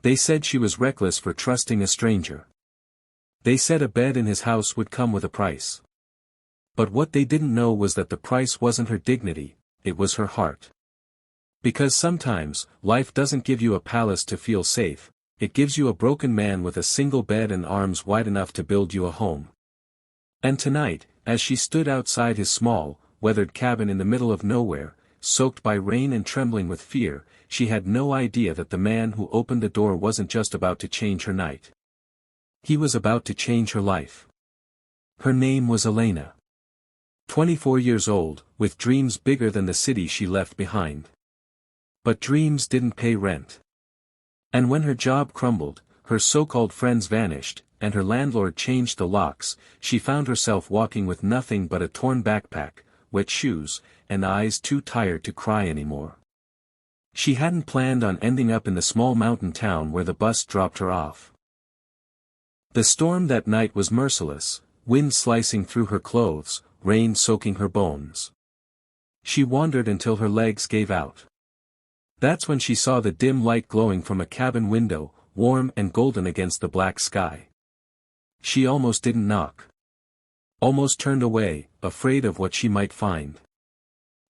They said she was reckless for trusting a stranger. They said a bed in his house would come with a price. But what they didn't know was that the price wasn't her dignity, it was her heart. Because sometimes, life doesn't give you a palace to feel safe, it gives you a broken man with a single bed and arms wide enough to build you a home. And tonight, as she stood outside his small, weathered cabin in the middle of nowhere, soaked by rain and trembling with fear, she had no idea that the man who opened the door wasn't just about to change her night. He was about to change her life. Her name was Elena. 24 years old, with dreams bigger than the city she left behind. But dreams didn't pay rent. And when her job crumbled, her so-called friends vanished, and her landlord changed the locks, she found herself walking with nothing but a torn backpack, wet shoes, and eyes too tired to cry anymore. She hadn't planned on ending up in the small mountain town where the bus dropped her off. The storm that night was merciless, wind slicing through her clothes, rain soaking her bones. She wandered until her legs gave out. That's when she saw the dim light glowing from a cabin window, warm and golden against the black sky. She almost didn't knock. Almost turned away, afraid of what she might find.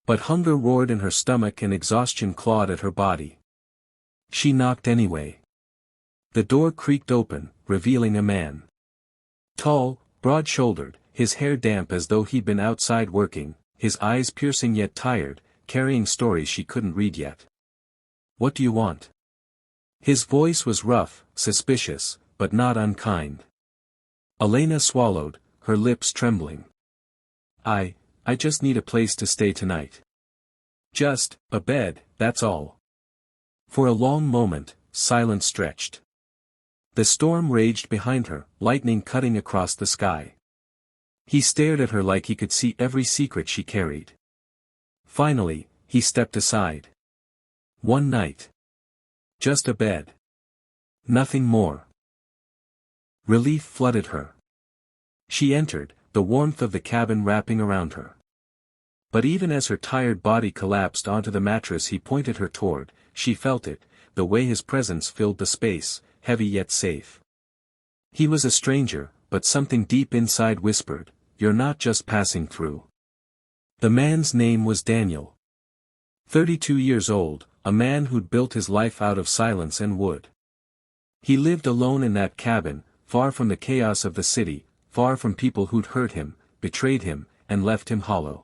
But hunger roared in her stomach and exhaustion clawed at her body. She knocked anyway. The door creaked open, revealing a man. Tall, broad-shouldered, his hair damp as though he'd been outside working, his eyes piercing yet tired, carrying stories she couldn't read yet. "What do you want?" His voice was rough, suspicious, but not unkind. Elena swallowed, her lips trembling. I just need a place to stay tonight. Just a bed, that's all." For a long moment, silence stretched. The storm raged behind her, lightning cutting across the sky. He stared at her like he could see every secret she carried. Finally, he stepped aside. One night. Just a bed. Nothing more. Relief flooded her. She entered, the warmth of the cabin wrapping around her. But even as her tired body collapsed onto the mattress he pointed her toward, she felt it, the way his presence filled the space, heavy yet safe. He was a stranger, but something deep inside whispered, "You're not just passing through." The man's name was Daniel. 32 years old, a man who'd built his life out of silence and wood. He lived alone in that cabin, far from the chaos of the city, far from people who'd hurt him, betrayed him, and left him hollow.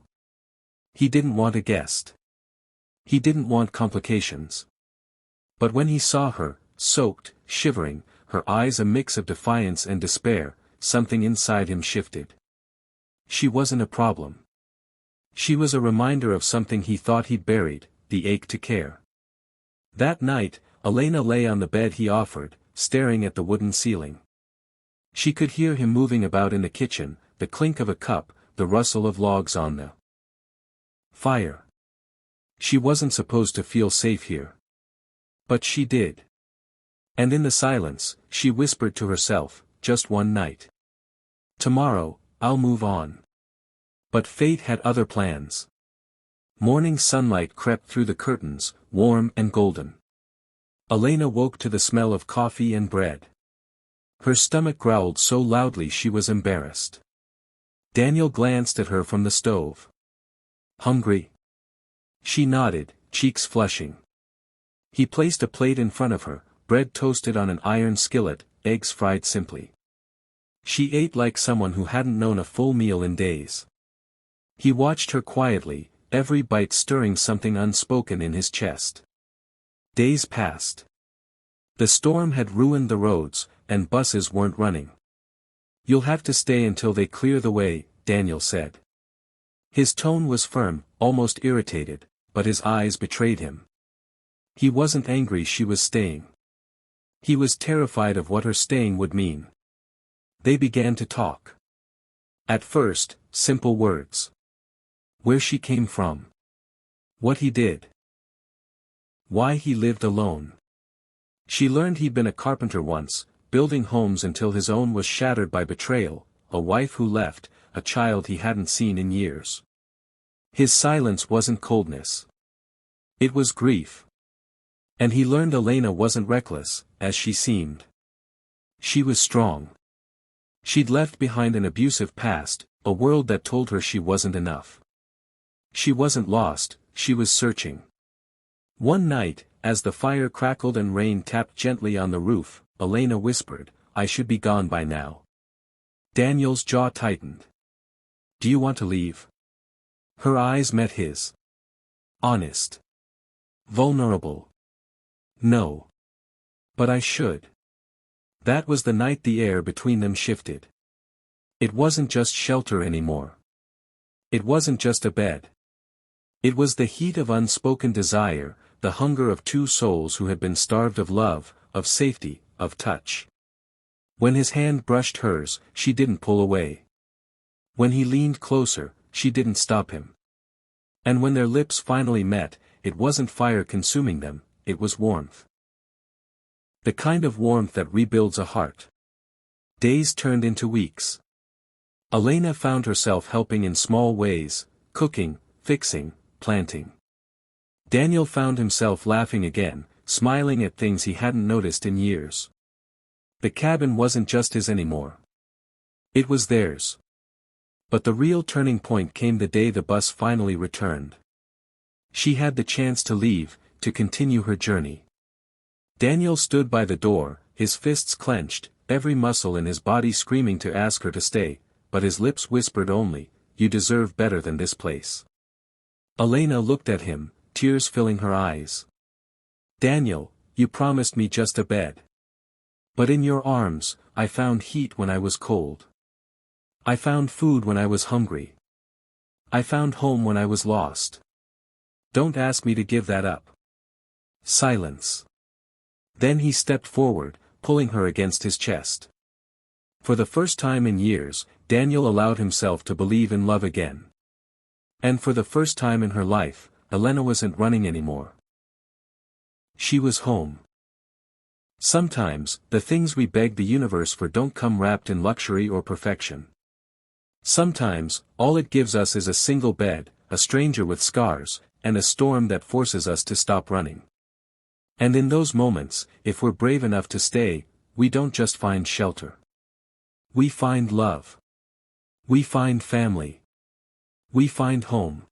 He didn't want a guest. He didn't want complications. But when he saw her, soaked, shivering, her eyes a mix of defiance and despair, something inside him shifted. She wasn't a problem. She was a reminder of something he thought he'd buried, the ache to care. That night, Elena lay on the bed he offered, staring at the wooden ceiling. She could hear him moving about in the kitchen, the clink of a cup, the rustle of logs on the fire. She wasn't supposed to feel safe here. But she did. And in the silence, she whispered to herself, "Just one night. Tomorrow, I'll move on." But fate had other plans. Morning sunlight crept through the curtains, warm and golden. Elena woke to the smell of coffee and bread. Her stomach growled so loudly she was embarrassed. Daniel glanced at her from the stove. "Hungry?" She nodded, cheeks flushing. He placed a plate in front of her, bread toasted on an iron skillet, eggs fried simply. She ate like someone who hadn't known a full meal in days. He watched her quietly, every bite stirring something unspoken in his chest. Days passed. The storm had ruined the roads, and buses weren't running. "You'll have to stay until they clear the way," Daniel said. His tone was firm, almost irritated, but his eyes betrayed him. He wasn't angry she was staying. He was terrified of what her staying would mean. They began to talk. At first, simple words. Where she came from. What he did. Why he lived alone. She learned he'd been a carpenter once, building homes until his own was shattered by betrayal, a wife who left, a child he hadn't seen in years. His silence wasn't coldness. It was grief. And he learned Elena wasn't reckless, as she seemed. She was strong. She'd left behind an abusive past, a world that told her she wasn't enough. She wasn't lost, she was searching. One night, as the fire crackled and rain tapped gently on the roof, Elena whispered, "I should be gone by now." Daniel's jaw tightened. "Do you want to leave?" Her eyes met his. Honest. Vulnerable. "No. But I should." That was the night the air between them shifted. It wasn't just shelter anymore. It wasn't just a bed. It was the heat of unspoken desire, the hunger of two souls who had been starved of love, of safety, of touch. When his hand brushed hers, she didn't pull away. When he leaned closer, she didn't stop him. And when their lips finally met, it wasn't fire consuming them, it was warmth. The kind of warmth that rebuilds a heart. Days turned into weeks. Elena found herself helping in small ways, cooking, fixing, planting. Daniel found himself laughing again, smiling at things he hadn't noticed in years. The cabin wasn't just his anymore. It was theirs. But the real turning point came the day the bus finally returned. She had the chance to leave, to continue her journey. Daniel stood by the door, his fists clenched, every muscle in his body screaming to ask her to stay, but his lips whispered only, "You deserve better than this place." Elena looked at him, tears filling her eyes. "Daniel, you promised me just a bed. But in your arms, I found heat when I was cold. I found food when I was hungry. I found home when I was lost. Don't ask me to give that up." Silence. Then he stepped forward, pulling her against his chest. For the first time in years, Daniel allowed himself to believe in love again. And for the first time in her life, Elena wasn't running anymore. She was home. Sometimes, the things we beg the universe for don't come wrapped in luxury or perfection. Sometimes, all it gives us is a single bed, a stranger with scars, and a storm that forces us to stop running. And in those moments, if we're brave enough to stay, we don't just find shelter. We find love. We find family. We find home.